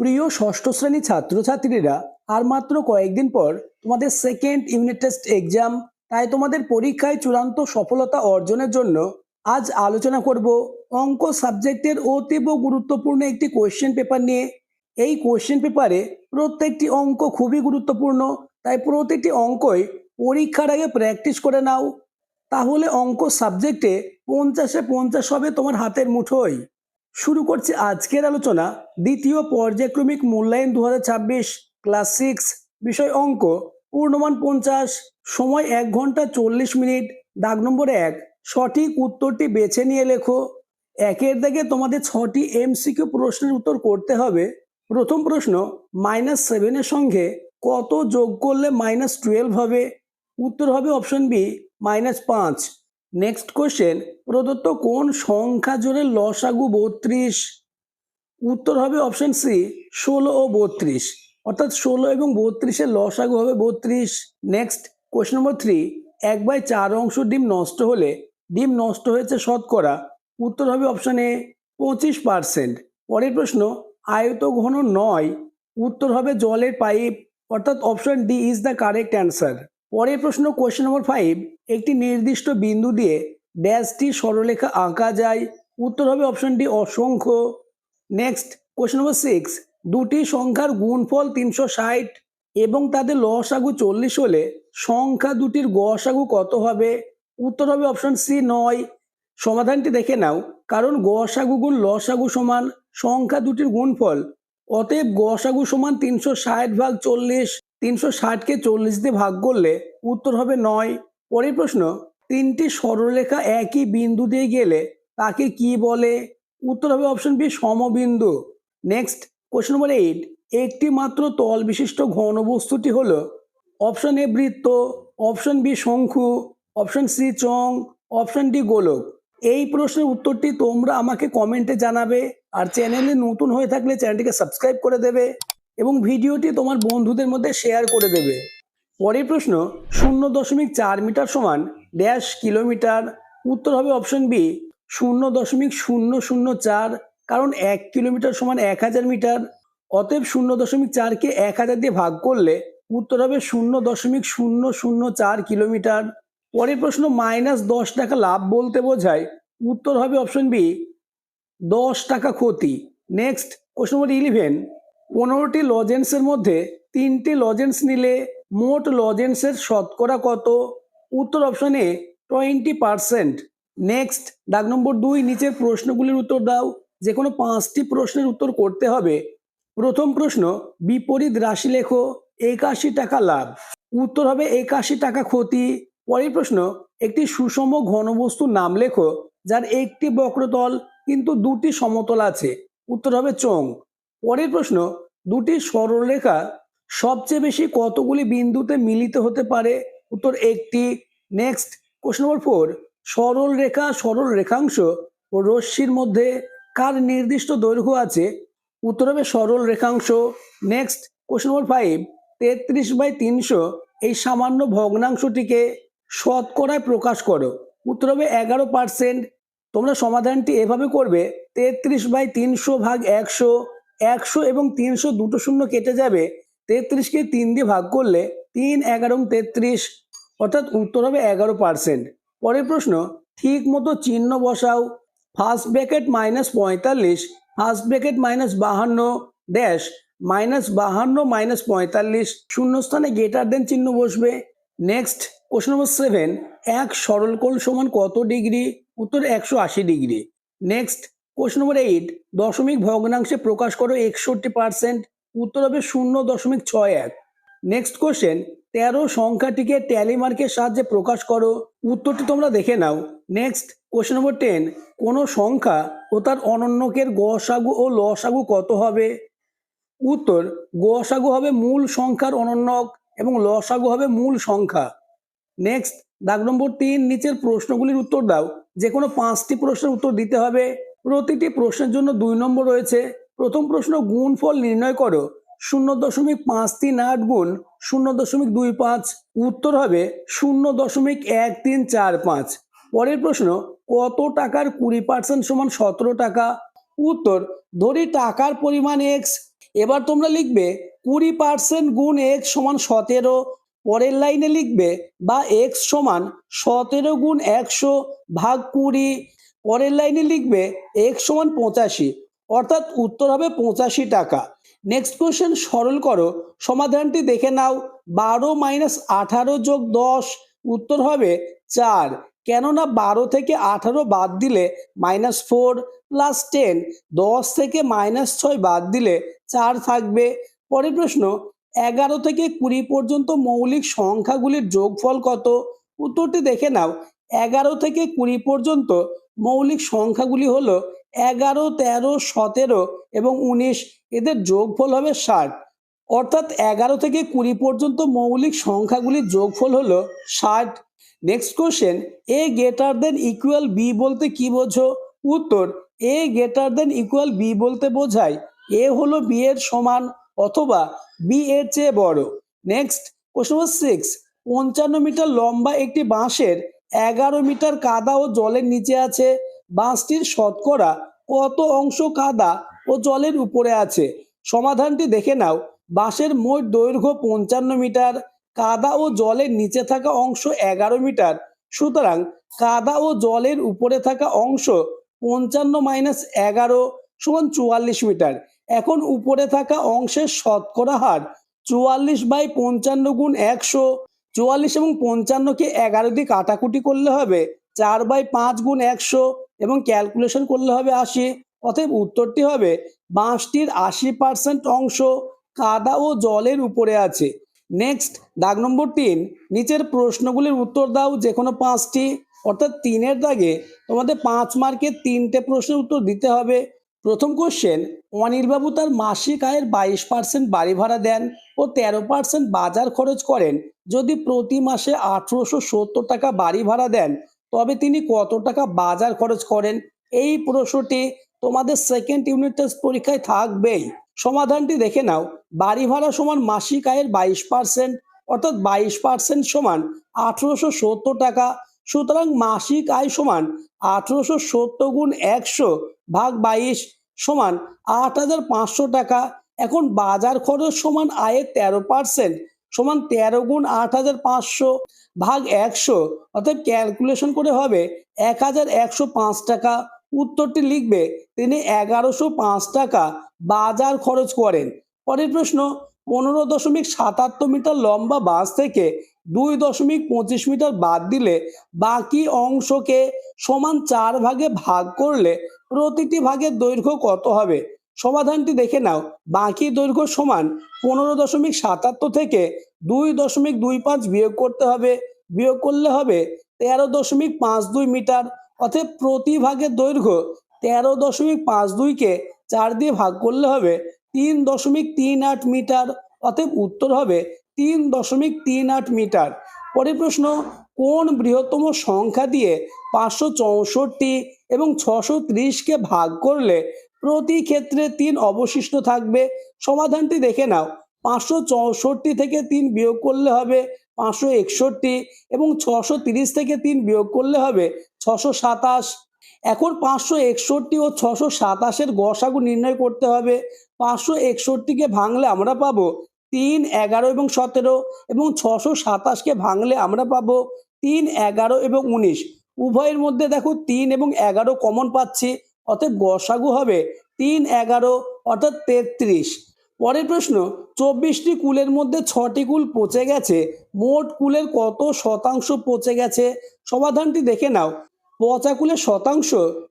প্রিয় ষষ্ঠ শ্রেণী ছাত্রছাত্রীরা, আর মাত্র কয়েকদিন পর তোমাদের সেকেন্ড ইউনিট টেস্ট এক্সাম। তাই তোমাদের পরীক্ষায় চূড়ান্ত সফলতা অর্জনের জন্য আজ আলোচনা করব অঙ্ক সাবজেক্টের অতীব গুরুত্বপূর্ণ একটি কোয়েশ্চেন পেপার নিয়ে। এই কোয়েশ্চেন পেপারে প্রত্যেকটি অঙ্ক খুবই গুরুত্বপূর্ণ, তাই প্রতিটি অঙ্কই পরীক্ষার আগে প্র্যাকটিস করে নাও। তাহলে অঙ্ক সাবজেক্টে 50-এ 50 হবে তোমার হাতের মুঠোয়। শুরু করছি আজকের আলোচনা। দ্বিতীয় পর্যায়ক্রমিক মূল্যায়ন 2026, ক্লাস 6, বিষয় অঙ্ক, পূর্ণমান 50, সময় 1 ঘন্টা 40 মিনিট। দাগ নম্বর 1, সঠিক উত্তরটি বেছে নিয়ে লেখো। একের দাগে তোমাদের 6টি এমসিকিউ প্রশ্নের উত্তর করতে হবে। প্রথম প্রশ্ন, -7 এর সঙ্গে কত যোগ করলে -12 হবে? উত্তর হবে অপশন বি, -5। নেক্সট কোশ্চেন, প্রদত্ত কোন সংখ্যা জোড়ের লসাগু 32? উত্তর হবে অপশন সি, 16 ও 32, অর্থাৎ 16 এবং 32-এর লসাগু হবে 32। নেক্সট কোশ্চেন নম্বর 3, 1/4 অংশ ডিম নষ্ট হলে ডিম নষ্ট হয়েছে শতকরা। উত্তর হবে অপশন এ, 25%। পরের প্রশ্ন, আয়ত ঘন নয়। উত্তর হবে জলের পাইপ, অর্থাৎ option D is the correct answer. পরের প্রশ্ন, কোশ্চেন নম্বর 5, একটি নির্দিষ্ট বিন্দু দিয়ে ড্যাশটি সরলরেখা আঁকা যায়। উত্তর হবে অপশন ডি, অসংখ্য। নেক্সট কোশ্চেন নম্বর 6, দুটি সংখ্যার গুণফল 360 এবং তাদের লসাগু 40 হলে সংখ্যা দুটির গসাগু কত হবে? উত্তর হবে অপশন সি, 9। সমাধানটি দেখে নাও, কারণ গসাগু গুণ লসাগু সমান সংখ্যা দুটির গুণফল, অতএব গসাগু সমান 360/40। 360কে 40 দিয়ে ভাগ করলে উত্তর হবে 9। পরের প্রশ্ন, তিনটি সরলরেখা একই বিন্দু দিয়ে গেলে তাকে কি বলে? উত্তর হবে অপশন বি, সমবিন্দু। নেক্সট কোশ্চেন নম্বর 8, একটি মাত্র তল বিশিষ্ট ঘনবস্তুটি হলো অপশন এ বৃত্ত, অপশন বি শঙ্কু, অপশন সি চং, অপশন ডি গোলক। এই প্রশ্নের উত্তরটি তোমরা আমাকে কমেন্টে জানাবে, আর চ্যানেলে নতুন হয়ে থাকলে চ্যানেলটিকে সাবস্ক্রাইব করে দেবে এবং ভিডিওটি তোমার বন্ধুদের মধ্যে শেয়ার করে দেবে। পরের প্রশ্ন, 0.4 মিটার সমান ড্যাশ কিলোমিটার। উত্তর হবে অপশন বি, 0.004, কারণ 1 কিলোমিটার সমান 1000 মিটার, অতএব 0.4কে 1000 দিয়ে ভাগ করলে উত্তর হবে 0.004 কিলোমিটার। পরের প্রশ্ন, -10 টাকা লাভ বলতে বোঝায়। উত্তর হবে অপশন বি, 10 টাকা ক্ষতি। নেক্সট কোশ্চেন নম্বর 11, 15টি লজেন্সের মধ্যে 3টি লজেন্স নিলে মোট লজেন্সের শতকরা কত? উত্তর অপশন এ, 20%। নেক্সট দাগ নম্বর 2, নিচের প্রশ্নগুলির উত্তর দাও। যে কোনো 5টি প্রশ্নের উত্তর করতে হবে। প্রথম প্রশ্ন, বিপরীত রাশি লেখো। 81 টাকা লাভ। উত্তর হবে 81 টাকা ক্ষতি। পরের প্রশ্ন, একটি সুষম ঘনবস্তুর নাম লেখো যার একটি বক্রতল কিন্তু দুটি সমতল আছে। উত্তর হবে চোঙ। পরের প্রশ্ন, দুটি সরলরেখা সবচেয়ে বেশি কতগুলি বিন্দুতে মিলিত হতে পারে? উত্তর একটি। নেক্সট কোশ্চেন নম্বর 4, সরল রেখা সরল রেখাংশ ও রশ্মির মধ্যে কার নির্দিষ্ট দৈর্ঘ্য আছে? উত্তর হবে সরল রেখাংশ। নেক্সট কোশ্চেন নম্বর 5, 33/300 এই সামান্য ভগ্নাংশটিকে শতকরায় প্রকাশ করো। উত্তর হবে 11%। তোমরা সমাধানটি এভাবে করবে, 33/300 ভাগ 100, 100 এবং 300 দুটো শূন্য কেটে যাবে। 33কে 3 দিয়ে ভাগ করলে 3, 11 এবং 33, অর্থাৎ উত্তর হবে 11%। পরের প্রশ্ন, ঠিক মতো চিহ্ন বসাও। First bracket -45, first bracket -52 dash -52 -45, শূন্যস্থানে গ্রেটার দেন চিহ্ন বসবে। নেক্সট কোশ্চেন নম্বর 7, এক সরলকোণ সমান কত ডিগ্রি? উত্তর 180 ডিগ্রি। নেক্সট কোশ্চেন নম্বর 8, দশমিক ভগ্নাংশে প্রকাশ করো 61%। উত্তর হবে 0.61। নেক্সট কোশ্চেন, 13 সংখ্যাটিকে ট্যালি মার্কের সাহায্যে প্রকাশ করো। উত্তরটি তোমরা দেখে নাও। নেক্সট কোশ্চেন নম্বর 10, কোনো সংখ্যা ও তার অনন্যকের গসাগু ও লসাগু কত হবে? উত্তর, গসাগু হবে মূল সংখ্যার অনন্যক এবং লসাগু হবে মূল সংখ্যা। নেক্সট দাগ নম্বর 3, নিচের প্রশ্নগুলির উত্তর দাও। যে কোনো 5টি প্রশ্নের উত্তর দিতে হবে। প্রতিটি প্রশ্নের জন্য 2 নম্বর রয়েছে। প্রথম প্রশ্ন, গুণফল নির্ণয় করো। 0.538 গুণ 0.25। উত্তর হবে 0.1345। পরের প্রশ্ন, কত টাকার 20% সমান 17 টাকা? উত্তর, ধরি টাকার পরিমাণ x এবার তোমরা লিখবে 20% গুণ x সমান 17। পরের লাইনে লিখবে বা x সমান 17 গুণ 100 ভাগ 20। পরের লাইনে লিখবে x সমান 85, অর্থাৎ উত্তর হবে 85 টাকা। নেক্সট কোশ্চেন সরল করো, সমাধানটি দেখে নাও। 12 মাইনাস 18 যোগ 10, উত্তর হবে 4, কেননা 12 থেকে 18 বাদ দিলে -4 প্লাস 10, 10 থেকে -6 বাদ দিলে 4 থাকবে। পরের প্রশ্ন, 11 থেকে 20 পর্যন্ত মৌলিক সংখ্যাগুলির যোগফল কত? উত্তরটি দেখে নাও। 11 থেকে 20 পর্যন্ত মৌলিক সংখ্যাগুলি হলো 11, 13, 17 এবং 19, এদের যোগফল হবে 60, অর্থাৎ 11 থেকে 20 পর্যন্ত মৌলিক সংখ্যাগুলির যোগফল হলো 60। নেক্সট কোশ্চেন, এ গ্রেটার দেন ইকুয়াল বি বলতে কি বোঝো? উত্তর, এ গ্রেটার দেন ইকুয়াল বি বলতে বোঝায় এ হলো বি এর সমান অথবা বি এর চেয়ে বড়। নেক্সট কোশ্চেন নম্বর 6, 55 মিটার লম্বা একটি বাঁশের 11 মিটার কাদা ও জলের নিচে আছে। বাঁশটির শতকরা কত অংশ কাদা ও জলের উপরে আছে? সমাধানটি দেখে নাও। বাঁশের মোট দৈর্ঘ্য 55 মিটার, কাদা ও জলের নিচে থাকা অংশ 11 মিটার, সুতরাং কাদা ও জলের উপরে থাকা অংশ 55 মাইনাস 11 সমান 44 মিটার। এখন উপরে থাকা অংশের শতকরা হার 44/55 গুণ 100। 44 এবং 55কে 11 দিয়ে কাটাকুটি করলে হবে 4/5 গুণ 100 এবং ক্যালকুলেশন করলে হবে 80। অতএব উত্তরটি হবে বাঁশটির 80% অংশ কাদা ও জলের উপরে আছে। নেক্সট দাগ নম্বর 3, নিচের প্রশ্নগুলির উত্তর দাও যে কোনো 5টি, অর্থাৎ 3-এর দাগে তোমাদের 5 মার্কের 3টে প্রশ্নের উত্তর দিতে হবে। প্রথম কোশ্চেন, অনিলবাবু তার মাসিক আয়ের 22% বাড়ি ভাড়া দেন ও 13% বাজার খরচ করেন। যদি প্রতি মাসে 1870 টাকা বাড়ি ভাড়া দেন তবে তিনি কত টাকা বাজার খরচ করেন? এই প্রশ্নটি তোমাদের সেকেন্ড ইউনিট টেস্ট পরীক্ষায় থাকবেই। সমাধানটি দেখে নাও। বাড়ি ভাড়া সমান মাসিক আয়ের 22%, অর্থাৎ 22% সমান 1870 টাকা। সুতরাং মাসিক আয় সমান 1870 গুণ 100 ভাগ 22 সমান 8500 টাকা। এখন বাজার খরচ সমান আয়ের 13% সমান 13 গুণ 8500 ভাগ 100, অর্থাৎ ক্যালকুলেশন করে হবে 1105 টাকা। উত্তরটি লিখবে তিনি 1105 টাকা বাজার খরচ করেন। পরের প্রশ্ন, 15.77 মিটার লম্বা বাঁশ থেকে 2.25 মিটার বাদ দিলে বাকি অংশকে সমান 4 ভাগে ভাগ করলে প্রতিটি ভাগের দৈর্ঘ্য কত হবে? সমাধানটি দেখে নাও। বাকি দৈর্ঘ্য সমান 15.77 থেকে 2.25 বিয়োগ করতে হবে, বিয়োগ করলে হবে 13.52 মিটার। অতএব প্রতি ভাগের দৈর্ঘ্য 13.52কে 4 দিয়ে ভাগ করলে হবে 3.38 মিটার। অতএব উত্তর হবে 3.38 মিটার। পরের প্রশ্ন, কোন বৃহত্তম সংখ্যা দিয়ে 564 এবং 630কে ভাগ করলে প্রতি ক্ষেত্রে 3 অবশিষ্ট থাকবে? সমাধানটি দেখে নাও। 564 থেকে 3 বিয়োগ করলে হবে 561 এবং 630 থেকে 3 বিয়োগ করলে হবে 627। এখন 561 ও 627-এর গসাগু নির্ণয় করতে হবে। 561কে ভাঙলে আমরা পাবো 3, 11 এবং 17 এবং 627কে ভাঙলে আমরা পাবো 3, 11 এবং 19। উভয়ের মধ্যে দেখো 3 এবং 11 কমন পাচ্ছি, অতএব গসাগু হবে 3, 11 অর্থাৎ 33। পরের প্রশ্ন, 24টি কুলের মধ্যে 6টি কুল পচে গেছে, মোট কুলের কত শতাংশ পচে গেছে? সমাধানটি দেখে নাও। পচা কুলের শতাংশ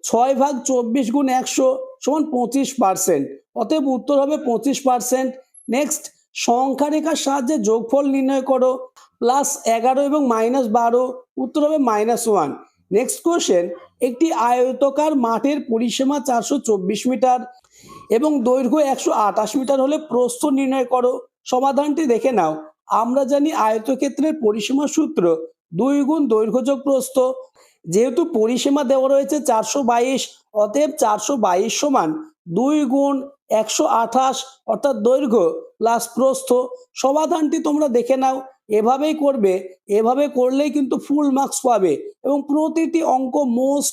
6 ভাগ 24 গুণ 100 সমান 25%, অতএব উত্তর হবে 25%। নেক্সট, সংখ্যা রেখার সাহায্যে যোগফল নির্ণয় করো। +11 এবং -12, উত্তর হবে -1। নেক্সট কোশ্চেন, একটি আয়তকার মাঠের পরিসীমা 424 মিটার এবং দৈর্ঘ্য 128 মিটার হলে প্রস্থ নির্ণয় করো। সমাধানটি দেখে নাও। আমরা জানি আয়তক্ষেত্রের পরিসীমা সূত্র 2 গুণ দৈর্ঘ্য যোগ প্রস্থ। যেহেতু পরিসীমা দেওয়া রয়েছে 422, অতএব 422 সমান 2 গুণ 128, অর্থাৎ দৈর্ঘ্য প্লাস প্রস্থ। সমাধানটি তোমরা দেখে নাও। এভাবেই করবে, এভাবে করলেই কিন্তু ফুল মার্কস পাবে এবং প্রতিটি অঙ্ক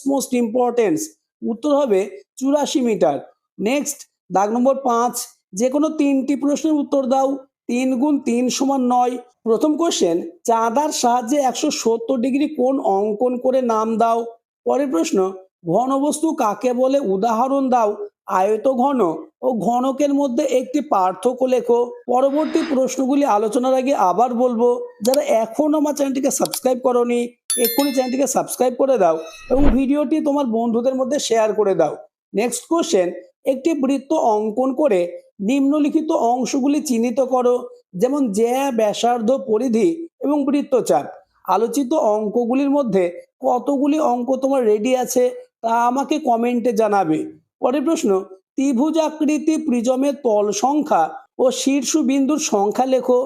মোস্ট ইম্পর্টেন্স। উত্তর হবে 84 মিটার। নেক্সট দাগ নম্বর 5, যে কোনো 3টি প্রশ্নের উত্তর দাও। 3 গুণ 3 সমান 9। প্রথম কোশ্চেন, চাঁদার সাহায্যে 170 ডিগ্রি কোণ অঙ্কন করে নাম দাও। পরের প্রশ্ন, ঘনবস্তু কাকে বলে উদাহরণ দাও। আয়তঘন ও ঘনকের মধ্যে একটি পার্থক্য লেখো। পরবর্তী প্রশ্নগুলি আলোচনার আগে আবার বলবো, যারা এখনো আমার চ্যানেলটিকে সাবস্ক্রাইব করোনি এক্ষুনি চ্যানেলটিকে সাবস্ক্রাইব করে দাও এবং ভিডিওটি তোমার বন্ধুদের মধ্যে শেয়ার করে দাও। নেক্সট কোশ্চেন, একটি বৃত্ত অঙ্কন করে নিম্নলিখিত অংশগুলি চিহ্নিত করো, যেমন জ্যা, ব্যাসার্ধ, পরিধি এবং বৃত্তচাপ। আলোচিত অঙ্কগুলির মধ্যে কতগুলি অঙ্ক তোমার রেডি আছে তা আমাকে কমেন্টে জানাবে। পরের প্রশ্ন, ত্রিভুজাকৃতি প্রিজমের তল সংখ্যা ও শীর্ষবিন্দুর সংখ্যা লেখো।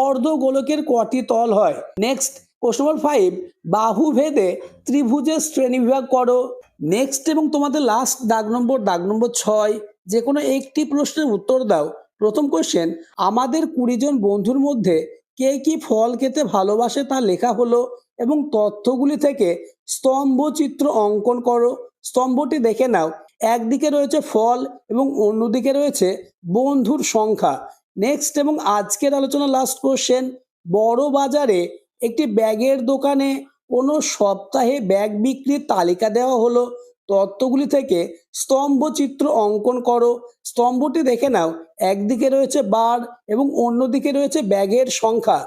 অর্ধগোলকের কটি তল হয়। নেক্সট কোশ্চেন নম্বর 5, বাহু ভেদে ত্রিভুজের শ্রেণীবিভাগ করো। নেক্সট এবং তোমাদের লাস্ট দাগ নম্বর 6, যে কোনো একটি প্রশ্নের উত্তর দাও। প্রথম কোশ্চেন, আমাদের 20 জন বন্ধুর মধ্যে কে কি ফল খেতে ভালোবাসে তা লেখা হলো এবং তথ্যগুলি থেকে স্তম্ভচিত্র অঙ্কন করো। স্তম্ভটি দেখে নাও, একদিকে রয়েছে ফল এবং অন্যদিকে রয়েছে বন্ধুর সংখ্যা। নেক্সট এবং আজকের আলোচনা লাস্ট কোশ্চেন, বড় বাজারে একটি ব্যাগের দোকানে কোনো সপ্তাহে ব্যাগ বিক্রির তালিকা দেওয়া হলো। তথ্যগুলি থেকে স্তম্ভচিত্র অঙ্কন করো। স্তম্ভটি দেখে নাও, একদিকে রয়েছে বার এবং অন্যদিকে রয়েছে ব্যাগের সংখ্যা।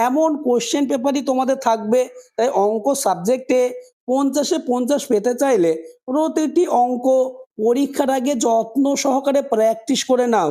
এমন কোশ্চেন পেপারই তোমাদের থাকবে, তাই অঙ্ক সাবজেক্টে 50-এ 50 পেতে চাইলে প্রতিটি অঙ্ক পরীক্ষার আগে যত্ন সহকারে প্র্যাকটিস করে নাও।